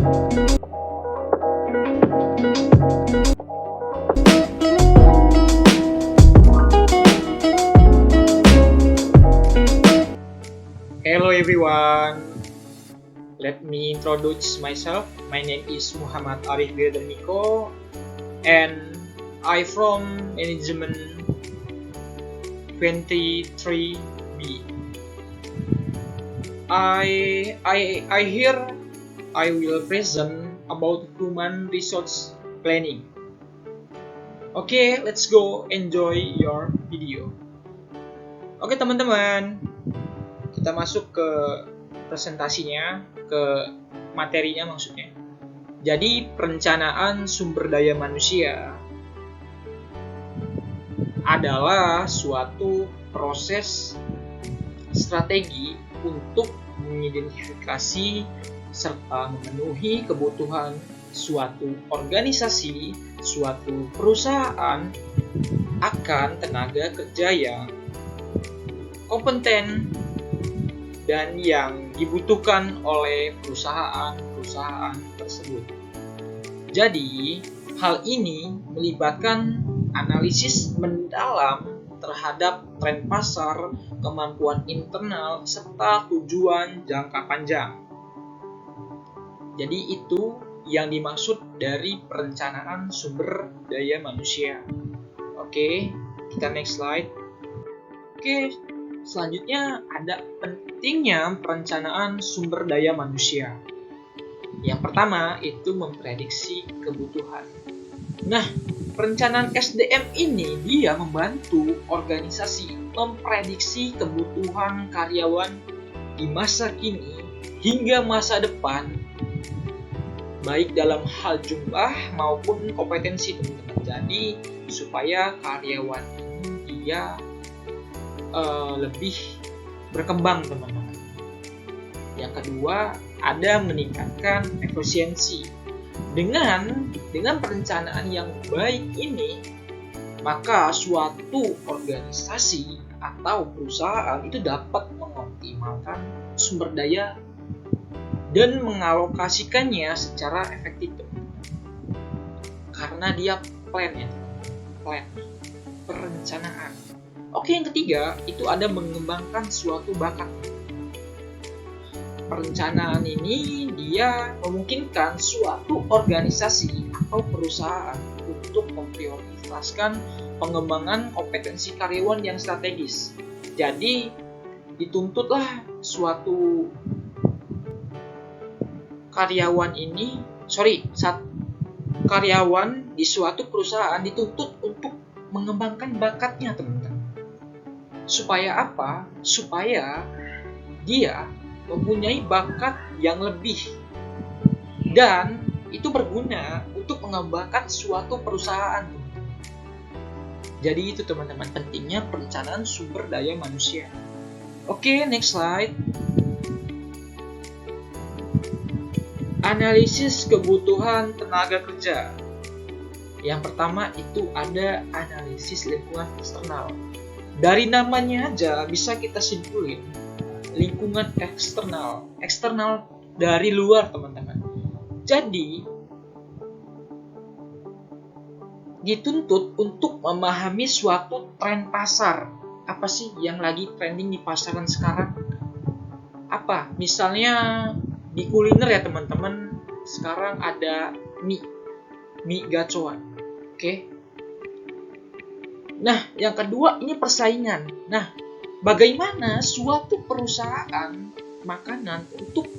Hello everyone, let me introduce myself. My name is Muhammad Arif Wirdamiko and I from Management 23B. I here I will present about human resource planning. Okay, let's go enjoy your video. Oke teman-teman, kita masuk ke presentasinya, ke materinya maksudnya. Jadi perencanaan sumber daya manusia adalah suatu proses strategi untuk mengidentifikasi serta memenuhi kebutuhan suatu organisasi, suatu perusahaan akan tenaga kerja yang kompeten dan yang dibutuhkan oleh perusahaan-perusahaan tersebut. Jadi, hal ini melibatkan analisis mendalam terhadap tren pasar, kemampuan internal, serta tujuan jangka panjang. Jadi itu yang dimaksud dari perencanaan sumber daya manusia. Oke, kita next slide. Oke, selanjutnya ada pentingnya perencanaan sumber daya manusia. Yang pertama itu memprediksi kebutuhan. Nah, perencanaan SDM ini dia membantu organisasi memprediksi kebutuhan karyawan di masa kini hingga masa depan, baik dalam hal jumlah maupun kompetensi teman-teman. Jadi supaya karyawan ini dia lebih berkembang teman-teman. Yang kedua ada meningkatkan efisiensi. Dengan perencanaan yang baik ini, maka suatu organisasi atau perusahaan itu dapat mengoptimalkan sumber daya dan mengalokasikannya secara efektif. Karena dia plan, perencanaan. Oke, yang ketiga itu ada mengembangkan suatu bakat. Perencanaan ini dia memungkinkan suatu organisasi atau perusahaan untuk memprioritaskan pengembangan kompetensi karyawan yang strategis. Jadi dituntutlah suatu karyawan di suatu perusahaan dituntut untuk mengembangkan bakatnya teman-teman. Supaya apa? Supaya dia mempunyai bakat yang lebih dan itu berguna untuk mengembangkan suatu perusahaan. Jadi itu teman-teman pentingnya perencanaan sumber daya manusia. Oke, next slide. Analisis kebutuhan tenaga kerja. Yang pertama itu ada analisis lingkungan eksternal. Dari namanya aja bisa kita simpulin lingkungan eksternal dari luar teman-teman. Jadi dituntut untuk memahami suatu tren pasar. Apa sih yang lagi trending di pasaran sekarang? Apa? Misalnya di kuliner ya teman-teman, sekarang ada mie gacoan. Oke. Nah, yang kedua ini persaingan. Nah, bagaimana suatu perusahaan makanan untuk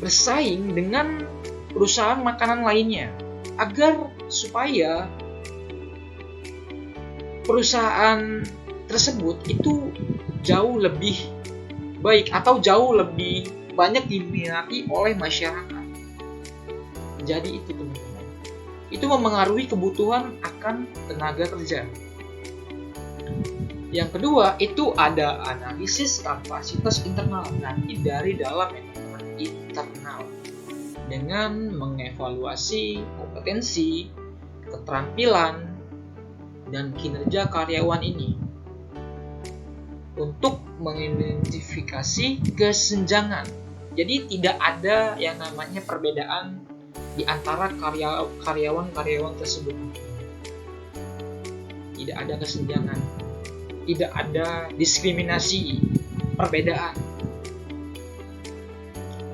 bersaing dengan perusahaan makanan lainnya agar supaya perusahaan tersebut itu jauh lebih baik atau jauh lebih banyak diminati oleh masyarakat. Jadi itu teman-teman. Itu memengaruhi kebutuhan akan tenaga kerja. Yang kedua itu ada analisis kapasitas internal, nanti dari dalam internal dengan mengevaluasi kompetensi, keterampilan, dan kinerja karyawan ini untuk mengidentifikasi kesenjangan Jadi tidak ada yang namanya perbedaan di antara karyawan-karyawan tersebut. Tidak ada kesenjangan, tidak ada diskriminasi, perbedaan.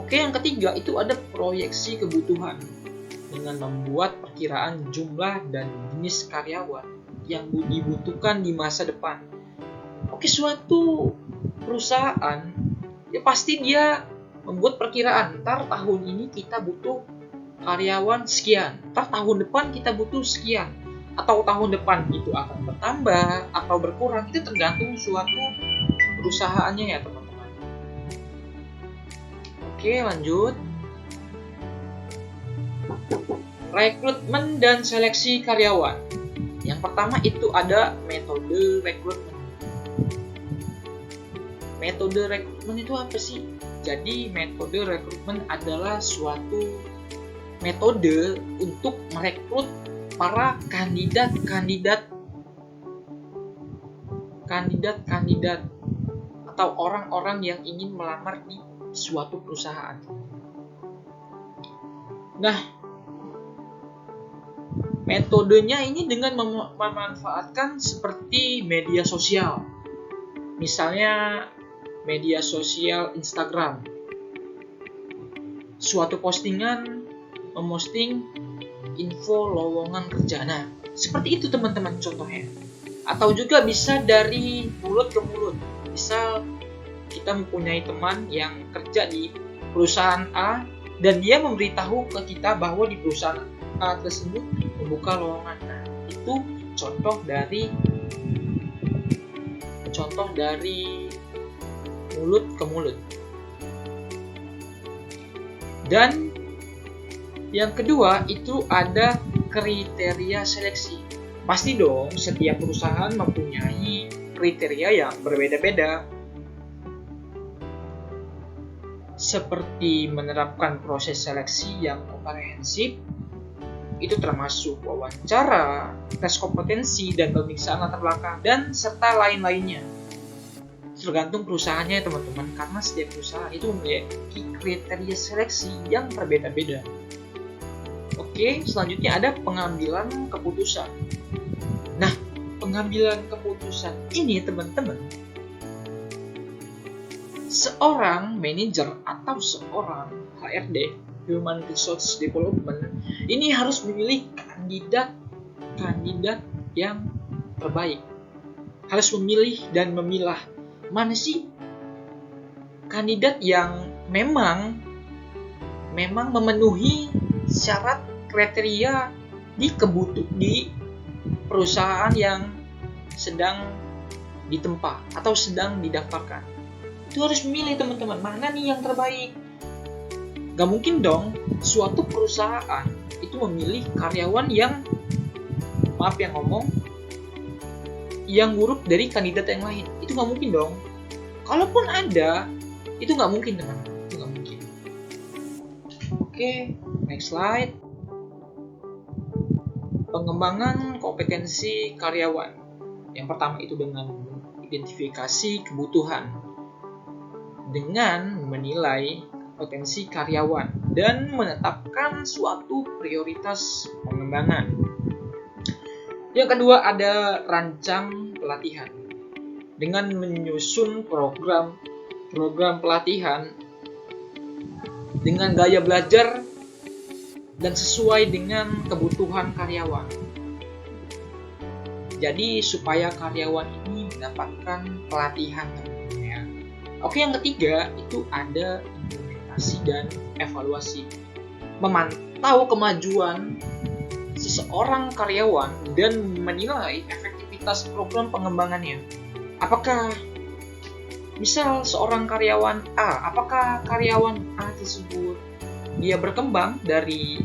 Oke, yang ketiga itu ada proyeksi kebutuhan dengan membuat perkiraan jumlah dan jenis karyawan yang dibutuhkan di masa depan. Oke, suatu perusahaan ya pasti dia membuat perkiraan, ntar tahun ini kita butuh karyawan sekian, ntar tahun depan kita butuh sekian, atau tahun depan itu akan bertambah atau berkurang. Itu tergantung suatu perusahaannya ya teman-teman. Oke, lanjut. Rekrutmen dan seleksi karyawan. Yang pertama itu ada metode rekrutmen. Metode rekrutmen itu apa sih? Jadi metode rekrutmen adalah suatu metode untuk merekrut para kandidat atau orang-orang yang ingin melamar di suatu perusahaan. Nah, metodenya ini dengan memanfaatkan seperti media sosial. Misalnya media sosial Instagram. Suatu postingan memposting info lowongan kerja. Nah, seperti itu teman-teman contohnya. Atau juga bisa dari mulut ke mulut. Misal kita mempunyai teman yang kerja di perusahaan A dan dia memberitahu ke kita bahwa di perusahaan A tersebut membuka lowongan. Nah, itu contoh dari mulut ke mulut. Dan yang kedua itu ada kriteria seleksi. Pasti dong setiap perusahaan mempunyai kriteria yang berbeda-beda. Seperti menerapkan proses seleksi yang komprehensif, itu termasuk wawancara, tes kompetensi, dan pemeriksaan latar belakang, dan serta lain-lainnya. Tergantung perusahaannya teman-teman, karena setiap perusahaan itu memiliki kriteria seleksi yang berbeda-beda. Oke, selanjutnya ada pengambilan keputusan. Nah, pengambilan keputusan ini teman-teman, seorang manajer atau seorang HRD, Human Resource Development, ini harus memilih kandidat yang terbaik. Harus memilih dan memilah mana sih kandidat yang memang memenuhi syarat kriteria di perusahaan yang sedang ditempa atau sedang didaftarkan. Itu harus memilih teman-teman, mana nih yang terbaik. Gak mungkin dong suatu perusahaan itu memilih karyawan yang yang buruk dari kandidat yang lain. Itu gak mungkin dong. Kalaupun ada, itu gak mungkin teman-teman. Itu gak mungkin. Oke, next slide. Pengembangan kompetensi karyawan. Yang pertama itu dengan identifikasi kebutuhan, dengan menilai potensi karyawan dan menetapkan suatu prioritas pengembangan. Yang kedua ada rancang pelatihan. Dengan menyusun program pelatihan dengan gaya belajar dan sesuai dengan kebutuhan karyawan. Jadi supaya karyawan ini mendapatkan pelatihan. Oke, yang ketiga itu ada implementasi dan evaluasi. Memantau kemajuan seseorang karyawan dan menilai efektivitas program pengembangannya. Apakah misal seorang karyawan A, apakah karyawan A tersebut dia berkembang dari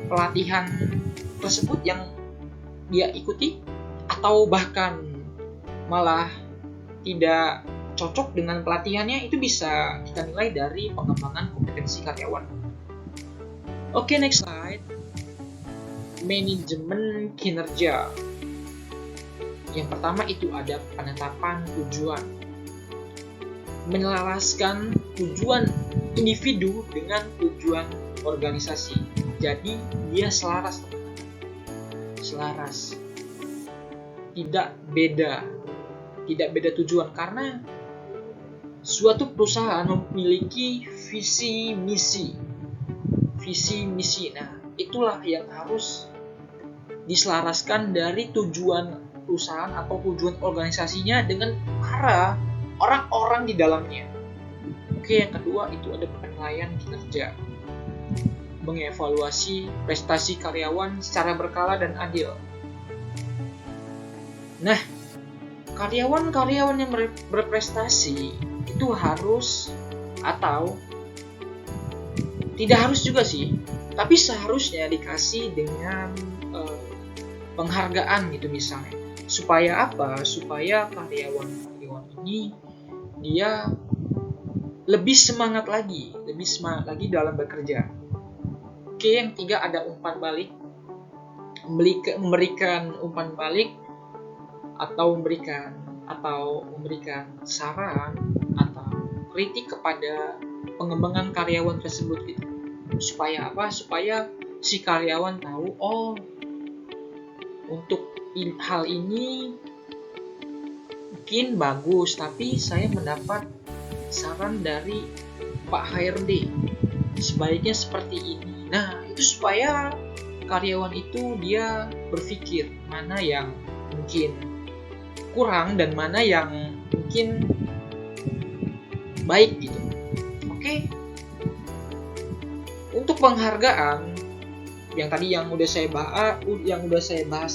pelatihan tersebut yang dia ikuti, atau bahkan malah tidak cocok dengan pelatihannya? Itu bisa kita nilai dari pengembangan kompetensi karyawan. Oke, next slide. Manajemen kinerja. Yang pertama itu ada penetapan tujuan. menyelaraskan tujuan individu dengan tujuan organisasi. Jadi dia selaras, selaras, tidak beda tujuan, karena suatu perusahaan memiliki visi misi. Nah, itulah yang harus diselaraskan dari tujuan perusahaan atau tujuan organisasinya dengan para orang-orang di dalamnya. Oke, yang kedua itu ada penilaian kinerja, mengevaluasi prestasi karyawan secara berkala dan adil. Nah, karyawan-karyawan yang berprestasi itu harus, atau tidak harus juga sih, tapi seharusnya dikasih dengan penghargaan gitu misalnya. Supaya apa? Supaya karyawan-karyawan ini dia lebih semangat lagi dalam bekerja. Oke, yang ketiga ada umpan balik, memberikan umpan balik atau memberikan saran atau kritik kepada pengembangan karyawan tersebut gitu. Supaya apa? Supaya si karyawan tahu, oh, untuk hal ini mungkin bagus, tapi saya mendapat saran dari Pak HRD sebaiknya seperti ini. Nah, itu supaya karyawan itu dia berpikir mana yang mungkin kurang dan mana yang mungkin baik gitu. Oke. Untuk penghargaan yang udah saya bahas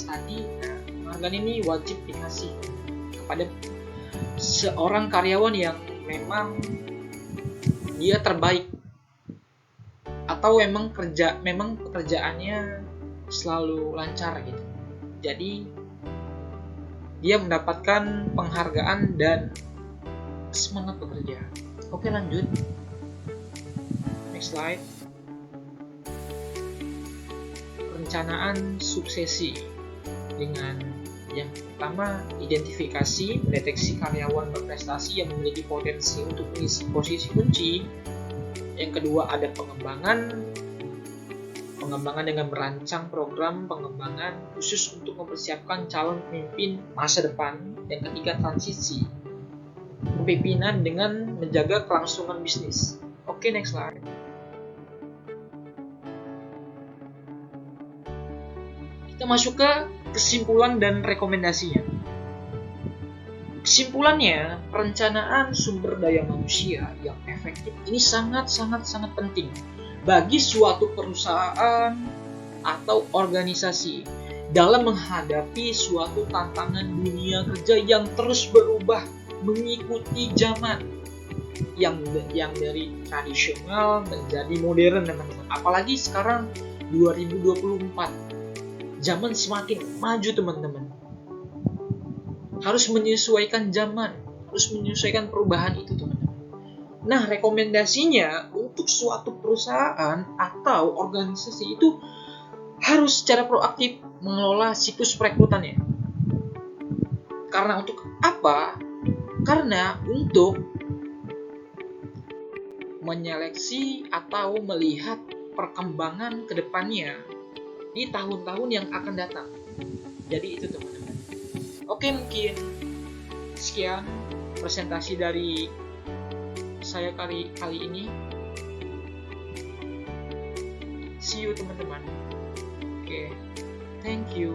tadi, nah, penghargaan ini wajib dikasih kepada seorang karyawan yang memang dia terbaik atau memang pekerjaannya selalu lancar gitu. Jadi dia mendapatkan penghargaan dan semangat bekerja. Oke, lanjut. Next slide. Perencanaan suksesi dengan yang pertama, identifikasi, mendeteksi karyawan berprestasi yang memiliki potensi untuk mengisi posisi kunci. Yang kedua, ada pengembangan dengan merancang program pengembangan khusus untuk mempersiapkan calon pemimpin masa depan. Yang ketiga, transisi kepemimpinan dengan menjaga kelangsungan bisnis. Oke, next slide. Kita masuk ke kesimpulan dan rekomendasinya. Kesimpulannya, perencanaan sumber daya manusia yang efektif ini sangat penting bagi suatu perusahaan atau organisasi dalam menghadapi suatu tantangan dunia kerja yang terus berubah mengikuti zaman yang dari tradisional menjadi modern, teman-teman. Apalagi sekarang 2024, zaman semakin maju, teman-teman. Harus menyesuaikan zaman, harus menyesuaikan perubahan itu, teman-teman. Nah, rekomendasinya untuk suatu perusahaan atau organisasi itu harus secara proaktif mengelola siklus perekrutannya. Karena untuk apa? Karena untuk menyeleksi atau melihat perkembangan ke depannya di tahun-tahun yang akan datang. Jadi itu, teman-teman. Oke, mungkin sekian presentasi dari saya kali ini. See you, teman-teman. Oke, thank you.